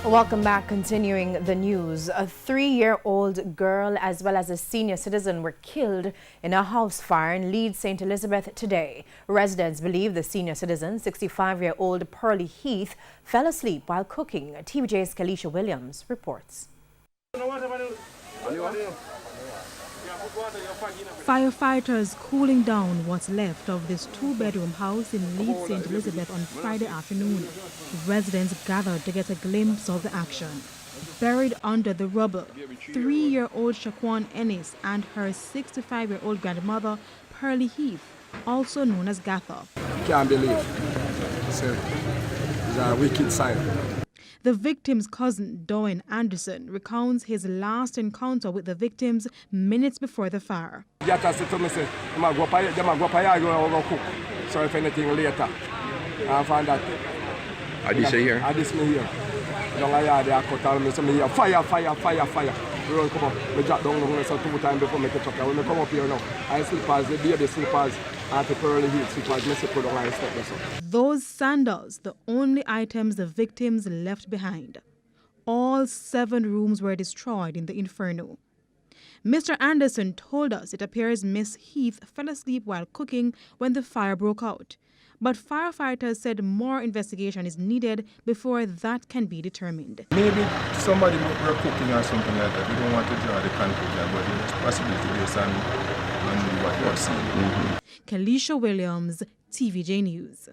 Welcome back. Continuing the news, a 3-year-old girl as well as a senior citizen were killed in a house fire in Leeds, St. Elizabeth today. Residents believe the senior citizen, 65-year-old Pearlie Heath, fell asleep while cooking. TVJ's Kalisha Williams reports. Firefighters cooling down what's left of this 2-bedroom house in Leeds, St. Elizabeth on Friday afternoon. Residents gathered to get a glimpse of the action. Buried under the rubble, 3-year-old Shaquan Ennis and her 65-year-old grandmother, Pearlie Heath, also known as Gatha. Can't believe. It's a wicked sign. The victim's cousin, Doan Anderson, recounts his last encounter with the victims minutes before the fire. Gatha said to me, say, they might go up and cook. So if anything later, I find that. Are this here? I this me here. Don't I they are cut on me, so me here, fire. We run come up, we drop down so 2 times before me catch up. When I come up here now, I slippers, the baby slippers, and the Pearlie Heath slippers, me put on and step this up. Those sandals, the only items the victims left behind. All 7 rooms were destroyed in the inferno. Mr. Anderson told us it appears Miss Heath fell asleep while cooking when the fire broke out. But firefighters said more investigation is needed before that can be determined. Maybe somebody were cooking or something like that. We don't want to draw the conclusion, but it's possibility based on what we have seen. Kalisha Williams, TVJ News.